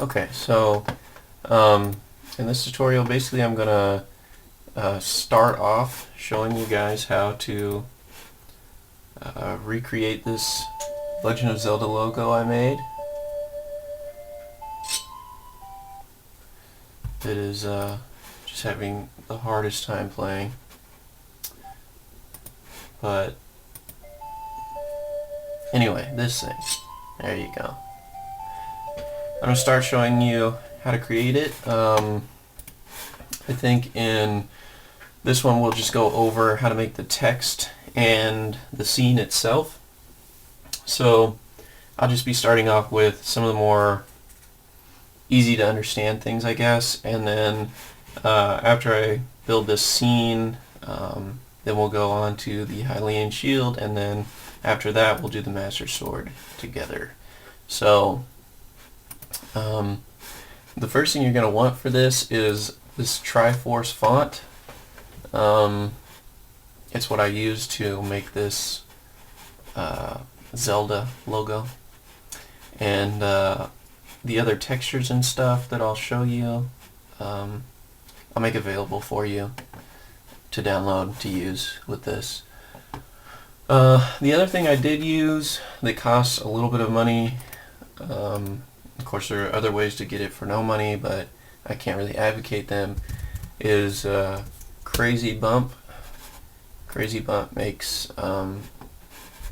Okay, so in this tutorial, basically I'm gonna start off showing you guys how to recreate this Legend of Zelda logo I made. It is just having the hardest time playing, but anyway, this thing, there you go. I'm going to start showing you how to create it. I think in this one we'll just go over how to make the text and the scene itself. So I'll just be starting off with some of the more easy to understand things, I guess, and then after I build this scene, then we'll go on to the Hylian shield, and then after that we'll do the Master Sword together. So the first thing you're going to want for this is this Triforce font. It's what I use to make this Zelda logo. And the other textures and stuff that I'll show you, I'll make available for you to download to use with this. The other thing I did use that costs a little bit of money, of course there are other ways to get it for no money, but I can't really advocate them, is Crazy Bump. Crazy Bump makes,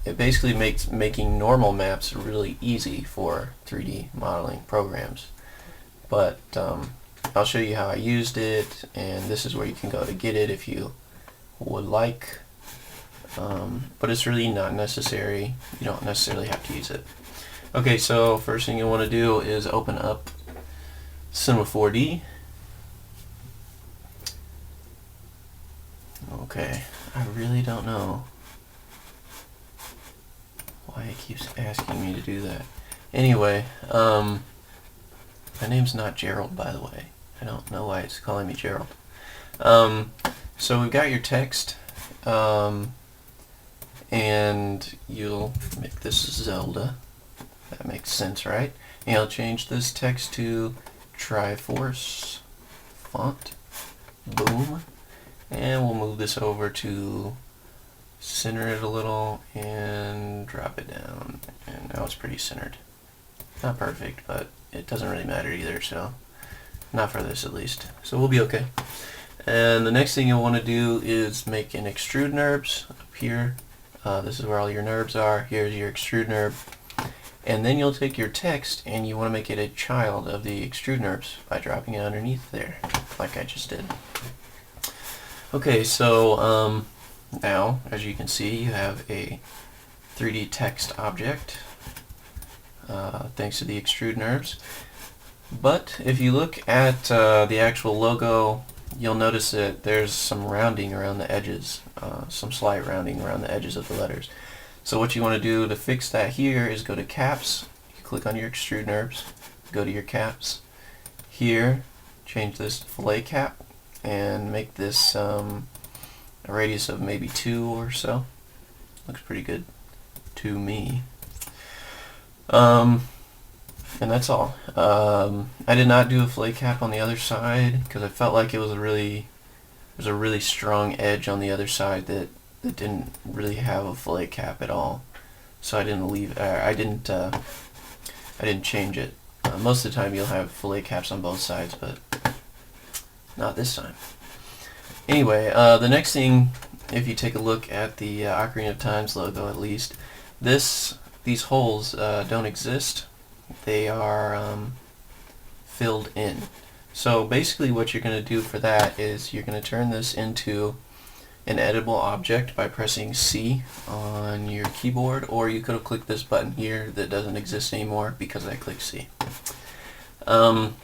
it basically makes making normal maps really easy for 3D modeling programs. But I'll show you how I used it, and this is where you can go to get it if you would like. But it's really not necessary. You don't necessarily have to use it. Okay, so first thing you want to do is open up C4D. Okay, I really don't know why it keeps asking me to do that. Anyway, my name's not Gerald, by the way. I don't know why it's calling me Gerald. So we've got your text, and you'll make this Zelda. That makes sense, right? And I'll change this text to Triforce font. Boom. And we'll move this over to center it a little and drop it down. And now it's pretty centered. Not perfect, but it doesn't really matter either, so not for this at least. So we'll be okay. And the next thing you'll want to do is make an extrude NURBS up here. This is where all your NURBS are. Here's your extrude NURB. And then you'll take your text and you want to make it a child of the extrude NURBS by dropping it underneath there, like I just did. Okay, so now, as you can see, you have a 3D text object thanks to the extrude NURBS. But if you look at the actual logo, you'll notice that there's some rounding around the edges, some slight rounding around the edges of the letters. So what you want to do to fix that here is go to caps, you click on your extrude NURBS, go to your caps. Here, change this to fillet cap and make this a radius of maybe 2 or so. Looks pretty good to me. And that's all. I did not do a fillet cap on the other side because I felt like it was there's a really strong edge on the other side that didn't really have a fillet cap at all. So I didn't I didn't change it. Most of the time you'll have fillet caps on both sides, but not this time. Anyway, the next thing, if you take a look at the Ocarina of Time's logo at least, these holes don't exist. They are filled in. So basically what you're going to do for that is you're going to turn this into an editable object by pressing C on your keyboard, or you could have clicked this button here that doesn't exist anymore because I clicked C. And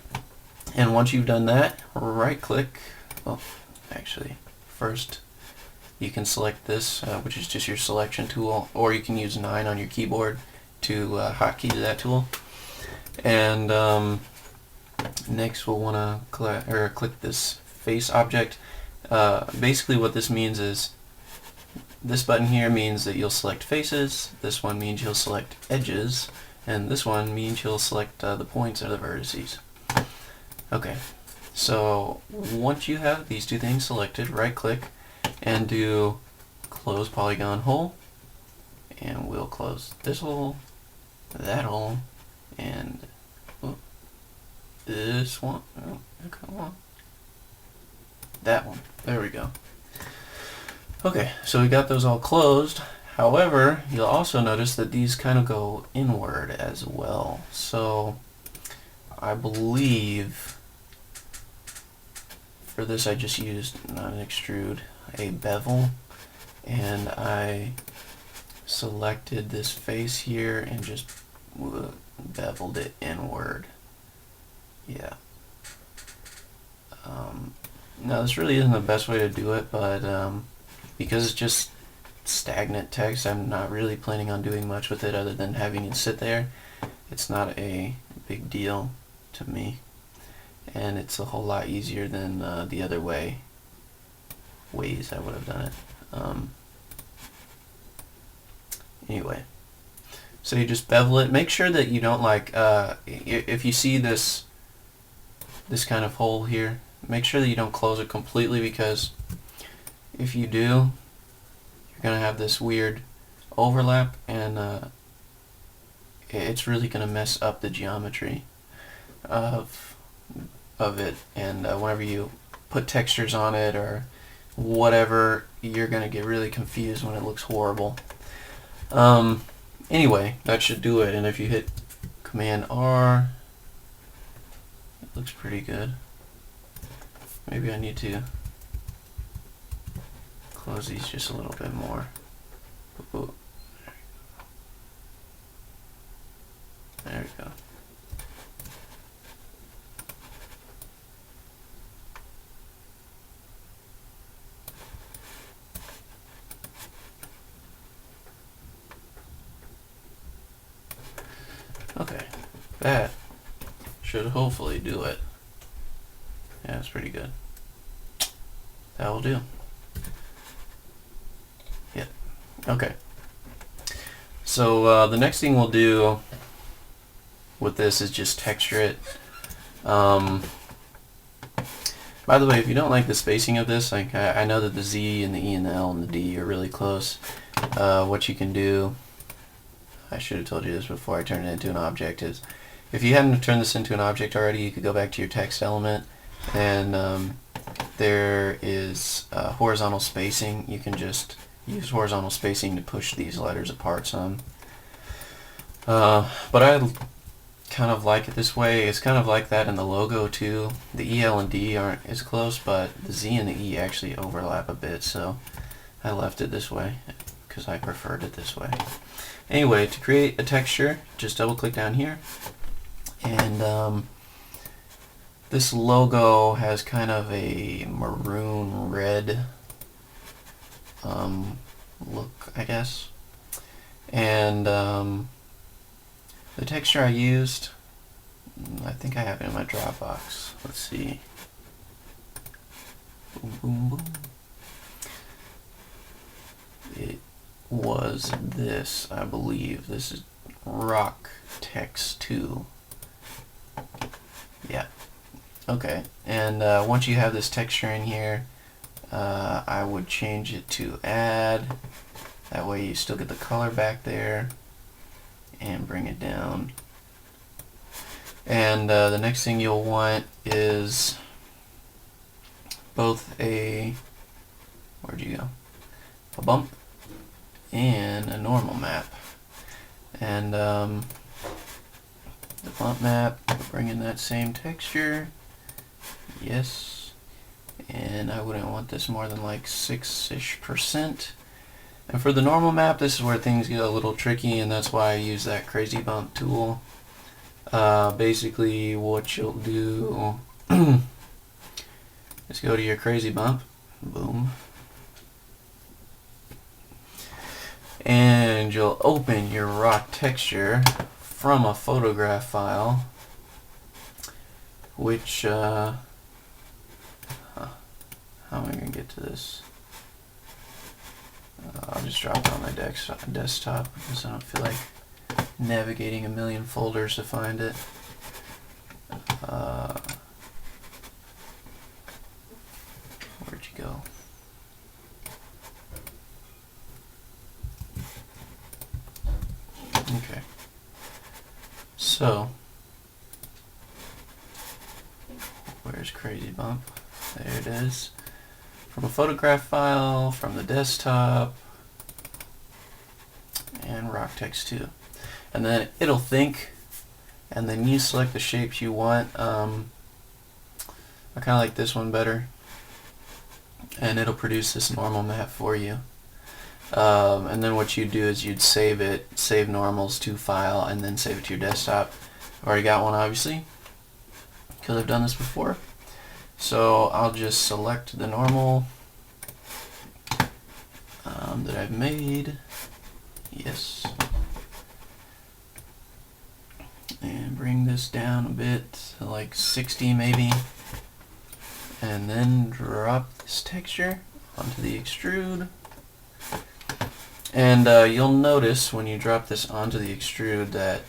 once you've done that, right click, well actually first you can select this, which is just your selection tool, or you can use 9 on your keyboard to hotkey to that tool. And next we'll want to click this face object. Basically what this means is this button here means that you'll select faces, this one means you'll select edges, and this one means you'll select the points or the vertices. Okay, so once you have these two things selected, right click and do close polygon hole, and we'll close this hole, that hole, and this one. Oh, come on. That one. There we go. Okay, so we got those all closed. However, you'll also notice that these kind of go inward as well. So I believe for this I just used, not an extrude, a bevel, and I selected this face here and just beveled it inward. Yeah. Now this really isn't the best way to do it, but because it's just stagnant text, I'm not really planning on doing much with it other than having it sit there. It's not a big deal to me, and it's a whole lot easier than the other ways I would have done it. Anyway, so you just bevel it. Make sure that you don't if you see this kind of hole here, make sure that you don't close it completely, because if you do, you're going to have this weird overlap, and it's really going to mess up the geometry of it, and whenever you put textures on it or whatever, you're going to get really confused when it looks horrible. Anyway, that should do it, and if you hit Command R, it looks pretty good. Maybe I need to close these just a little bit more. Ooh. There we go. Okay, that should hopefully do it. Yeah, it's pretty good. That will do. Yeah. Okay. So the next thing we'll do with this is just texture it. By the way, if you don't like the spacing of this, like I know that the Z and the E and the L and the D are really close. What you can do, I should have told you this before I turned it into an object, is if you hadn't turned this into an object already, you could go back to your text element, and there is horizontal spacing. You can just use horizontal spacing to push these letters apart some. But I kind of like it this way. It's kind of like that in the logo too. The E, L, and D aren't as close, but the Z and the E actually overlap a bit, so I left it this way because I preferred it this way. Anyway, to create a texture, just double click down here, and this logo has kind of a maroon red look, I guess. And the texture I used, I think I have it in my Dropbox. Let's see. Boom, boom, boom. It was this, I believe. This is Rock Text 2. Yeah. Okay. And once you have this texture in here, I would change it to add. That way you still get the color back there. And bring it down. And the next thing you'll want is both a, where'd you go? A bump and a normal map. And the bump map, bring in that same texture. Yes. And I wouldn't want this more than like 6-ish%. And for the normal map, this is where things get a little tricky, and that's why I use that crazy bump tool. Basically what you'll do is go to your crazy bump, boom, and you'll open your rock texture from a photograph file, which how am I going to get to this? I'll just drop it on my desktop because I don't feel like navigating a million folders to find it. Where'd you go? Okay. So, where's Crazy Bump? There it is. From a photograph file, from the desktop, and rock text 2. And then it'll think, and then you select the shapes you want. I kind of like this one better. And it'll produce this normal map for you. And then what you'd do is you'd save it, save normals to file, and then save it to your desktop. I've already got one, obviously, because I've done this before. So I'll just select the normal that I've made. Yes. And bring this down a bit, to like 60 maybe. And then drop this texture onto the extrude. And you'll notice when you drop this onto the extrude that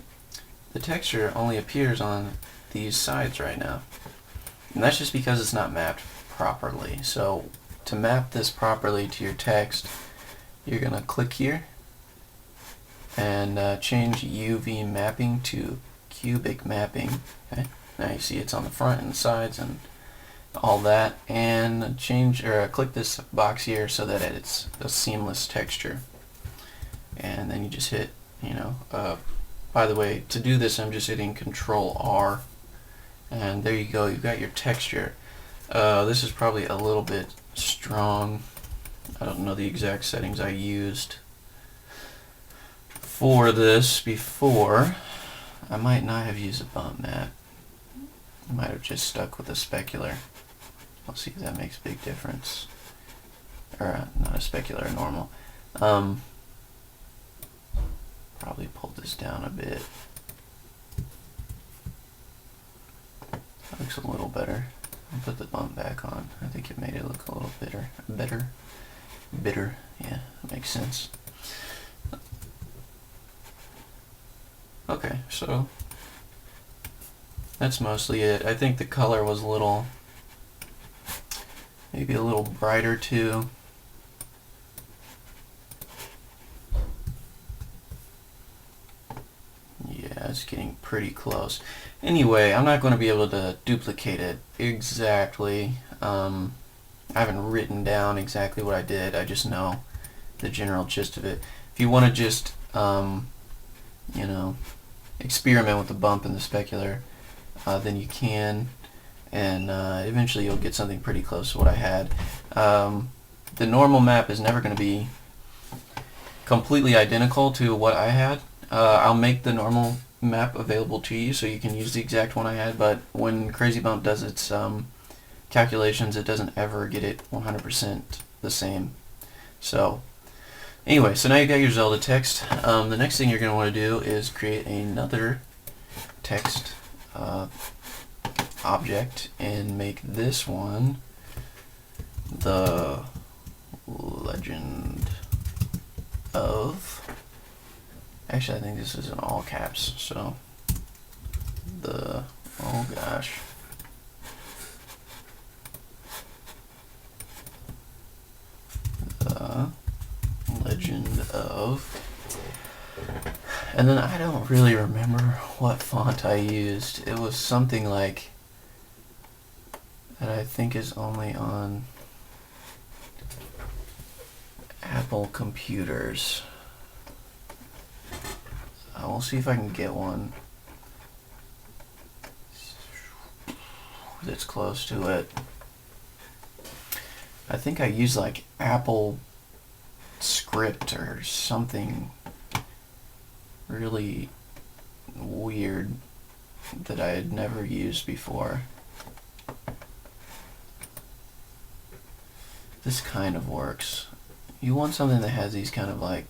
the texture only appears on these sides right now. And that's just because it's not mapped properly. So to map this properly to your text, you're going to click here and change UV mapping to cubic mapping. Okay? Now you see it's on the front and the sides and all that. And change or click this box here so that it's a seamless texture. And then you just hit, by the way, to do this I'm just hitting Control R. And there you go, you've got your texture. This is probably a little bit strong. I don't know the exact settings I used for this before. I might not have used a bump map. I might have just stuck with a specular. I'll see if that makes a big difference. Or not a specular, a normal. Probably pull this down a bit. That looks a little better. I'll put the bump back on. I think it made it look a little bitter. Yeah, that makes sense. Okay, so that's mostly it. I think the color was maybe a little brighter too. Yeah, it's getting pretty close. Anyway, I'm not going to be able to duplicate it exactly. I haven't written down exactly what I did. I just know the general gist of it. If you want to just, experiment with the bump and the specular, then you can, and eventually you'll get something pretty close to what I had. The normal map is never going to be completely identical to what I had. I'll make the normal map available to you so you can use the exact one I had, but when Crazy Bump does its calculations, it doesn't ever get it 100% the same. So anyway, so now you got your Zelda text. The next thing you're going to want to do is create another text object and make this one the legend of. Actually, I think this is in all caps. So the the legend of. And then I don't really remember what font I used. It was something like that I think is only on Apple computers. We'll see if I can get one that's close to it. I think I used like Apple script or something really weird that I had never used before. This kind of works. You want something that has these kind of like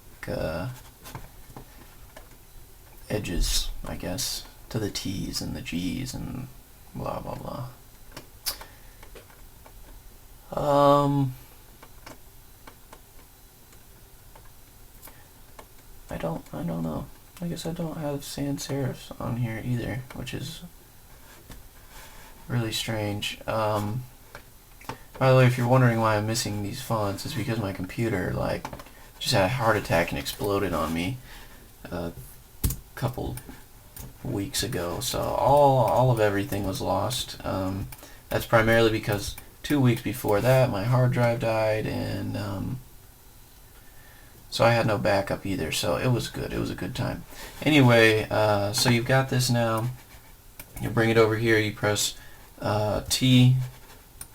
edges, I guess, to the T's and the G's and blah blah blah. I don't know. I guess I don't have sans serifs on here either, which is really strange. By the way, if you're wondering why I'm missing these fonts, it's because my computer like just had a heart attack and exploded on me a couple weeks ago. So all of everything was lost. That's primarily because 2 weeks before that my hard drive died, and so I had no backup either. So it was good. It was a good time. Anyway, so you've got this now. You bring it over here. You press T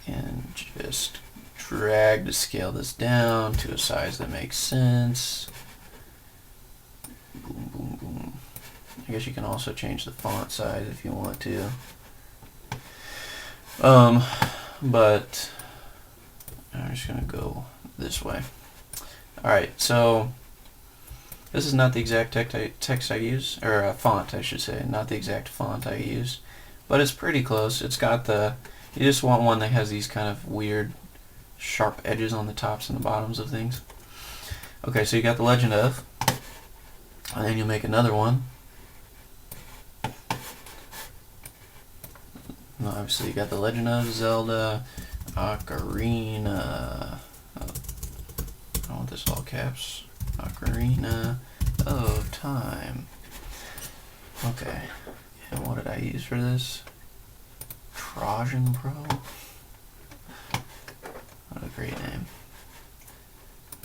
and just drag to scale this down to a size that makes sense. Boom, boom, boom. I guess you can also change the font size if you want to. But I'm just gonna go this way. Alright, so this is not the exact text I use, or font I should say, not the exact font I use, but it's pretty close. It's got the, you just want one that has these kind of weird sharp edges on the tops and the bottoms of things. Okay, so you got the legend of, and then you'll make another one. And obviously you got the Legend of Zelda Ocarina. I want this all caps. Ocarina of Time. Okay. And what did I use for this? Trojan Pro? What a great name.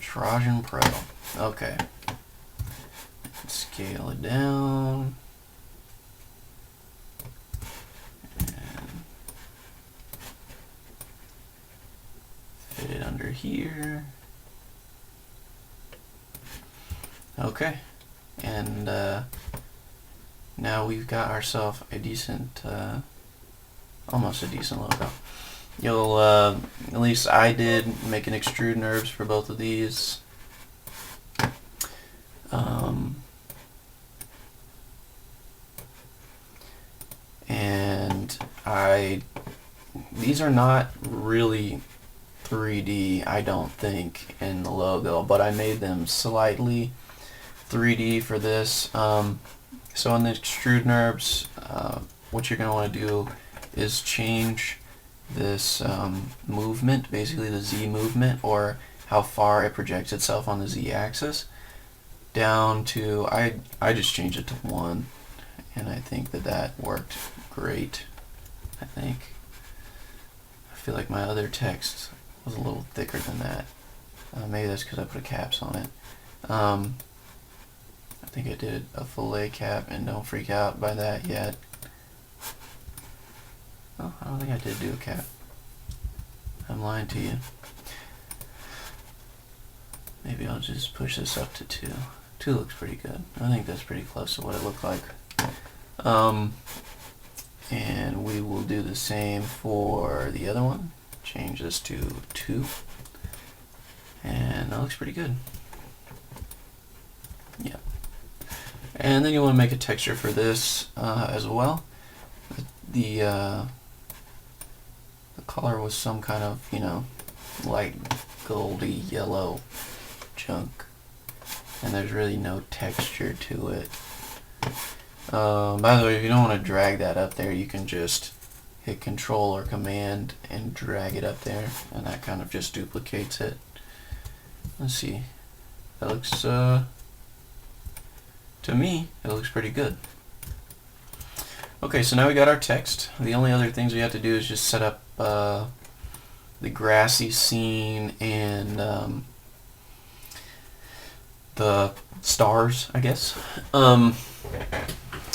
Trojan Pro. Okay. Scale it down. And fit it under here. Okay. And now we've got ourselves a decent, almost a decent logo. You'll, at least I did, make an extrude NURBS for both of these. And these are not really 3D, I don't think, in the logo, but I made them slightly 3D for this. So in the extrude NURBS, what you're going to want to do is change this movement, basically the Z movement, or how far it projects itself on the Z axis, down to, I just changed it to 1, and I think that worked great. I feel like my other text was a little thicker than that. Maybe that's because I put caps on it. I think I did a fillet cap, and don't freak out by that yet. Oh, I don't think I did do a cap. I'm lying to you. Maybe I'll just push this up to 2. 2 looks pretty good. I think that's pretty close to what it looked like. And we will do the same for the other one. Change this to 2. And that looks pretty good. Yeah. And then you want to make a texture for this as well. The color was some kind of, you know, light goldy yellow junk, and there's really no texture to it. By the way, if you don't want to drag that up there, you can just hit Control or Command and drag it up there, and that kind of just duplicates it. Let's see. That looks, to me, it looks pretty good. Okay, so now we got our text. The only other things we have to do is just set up the grassy scene and the stars, I guess.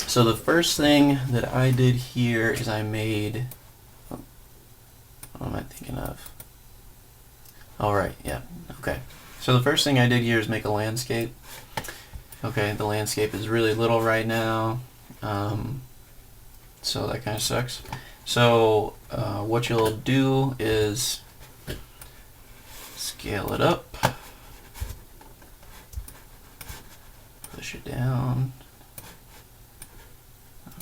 So the first thing that I did here is I made, what am I thinking of? Alright, yeah, okay. So the first thing I did here is make a landscape. Okay, the landscape is really little right now, so that kind of sucks. So what you'll do is scale it up, push it down.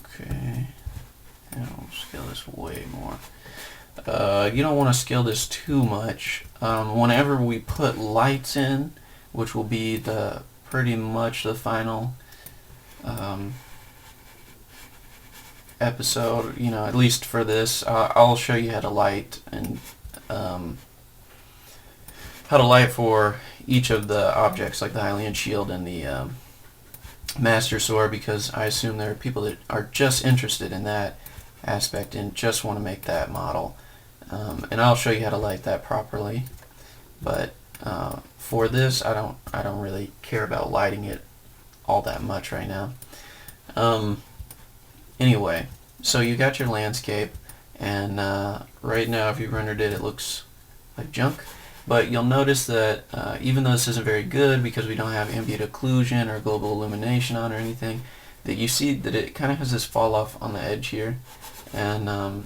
Okay, and I'll scale this way more. You don't want to scale this too much. Whenever we put lights in, which will be pretty much the final episode, you know, at least for this, I'll show you how to light and how to light for each of the objects, like the Hylian shield and the Master Sword, because I assume there are people that are just interested in that aspect and just want to make that model. And I'll show you how to light that properly. But for this, I don't really care about lighting it all that much right now. Anyway, so you got your landscape, and right now, if you rendered it, it looks like junk. But you'll notice that even though this isn't very good because we don't have ambient occlusion or global illumination on or anything, that you see that it kind of has this fall off on the edge here. And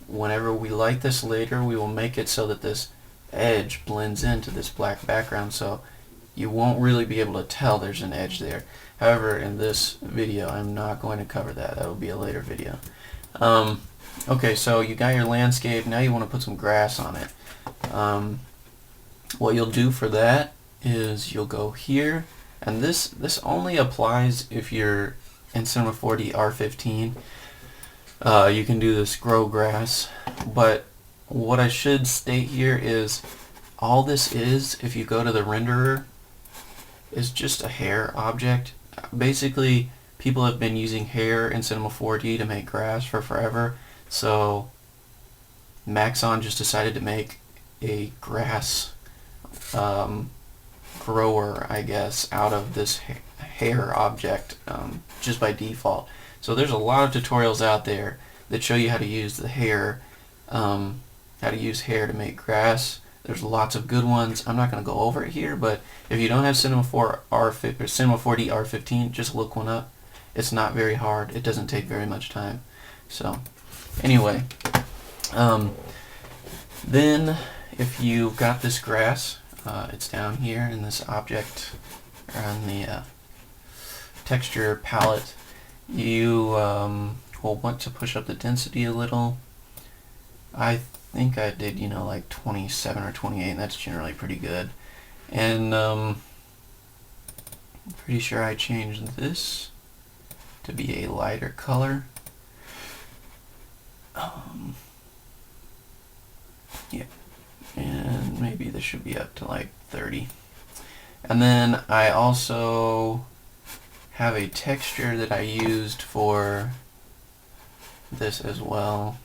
whenever we light this later, we will make it so that this edge blends into this black background, so you won't really be able to tell there's an edge there. However, in this video, I'm not going to cover that. That will be a later video. Okay, so you got your landscape. Now you want to put some grass on it. What you'll do for that is you'll go here, and this only applies if you're in Cinema 4D R15. You can do this grow grass, but what I should state here is all this is, if you go to the renderer, is just a hair object. Basically, people have been using hair in Cinema 4D to make grass for forever, so Maxon just decided to make a grass grower, I guess, out of this hair object just by default. So there's a lot of tutorials out there that show you how to use the hair, how to use hair to make grass. There's lots of good ones. I'm not going to go over it here, but if you don't have Cinema 4D R15, just look one up. It's not very hard. It doesn't take very much time. So anyway, then if you've got this grass, it's down here in this object, or on the texture palette. You will want to push up the density a little. I think I did, you know, like 27 or 28, and that's generally pretty good. And I'm pretty sure I changed this to be a lighter color. Yeah, and maybe this should be up to like 30. And then I also have a texture that I used for this as well,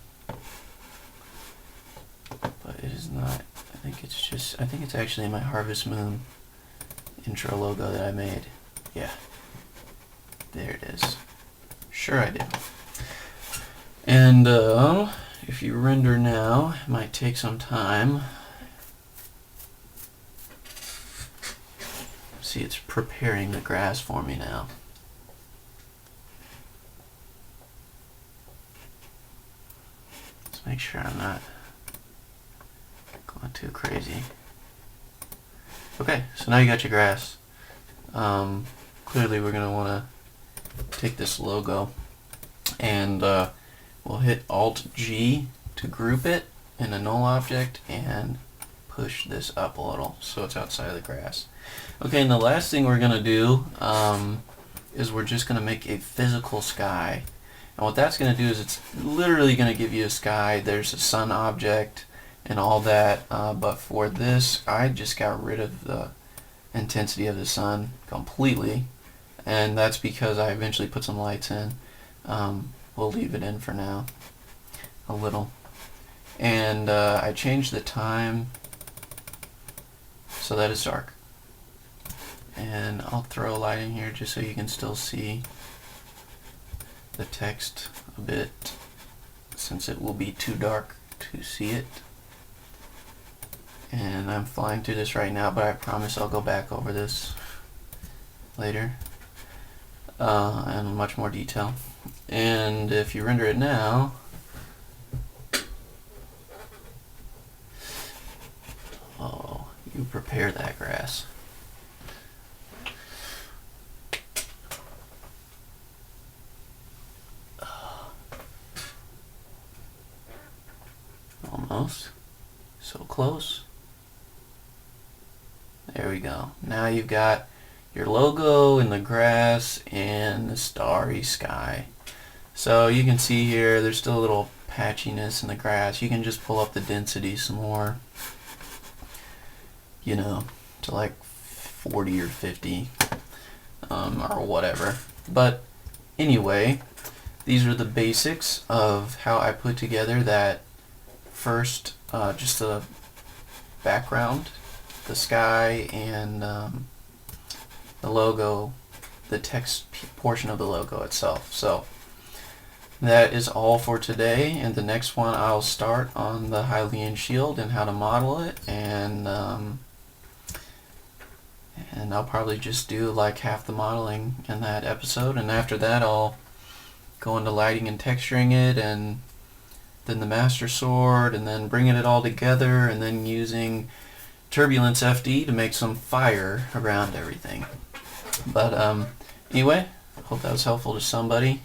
but it is not. I think it's actually in my Harvest Moon intro logo that I made. Yeah, there it is. Sure I did. And if you render now, it might take some time. See, it's preparing the grass for me now. Let's make sure I'm not going too crazy. Okay, so now you got your grass. Clearly we're going to want to take this logo, and we'll hit Alt-G to group it in a null object and push this up a little so it's outside of the grass. Okay, and the last thing we're going to do is we're just going to make a physical sky. And what that's going to do is it's literally going to give you a sky. There's a sun object and all that, but for this I just got rid of the intensity of the sun completely, and that's because I eventually put some lights in. We'll leave it in for now a little, and I changed the time so that it's dark, and I'll throw a light in here just so you can still see the text a bit, since it will be too dark to see it. And I'm flying through this right now, but I promise I'll go back over this later in much more detail. And if you render it now, oh, you prepare that grass. Almost. So close. There we go. Now you've got your logo in the grass and the starry sky. So you can see here there's still a little patchiness in the grass. You can just pull up the density some more, you know, to like 40 or 50 or whatever. But anyway, these are the basics of how I put together that first, just the background, the sky, and the logo, the text portion of the logo itself. So that is all for today, and the next one I'll start on the Hylian shield and how to model it, and I'll probably just do like half the modeling in that episode, and after that I'll go into lighting and texturing it, and then the Master Sword, and then bringing it all together, and then using Turbulence FD to make some fire around everything. But anyway, I hope that was helpful to somebody.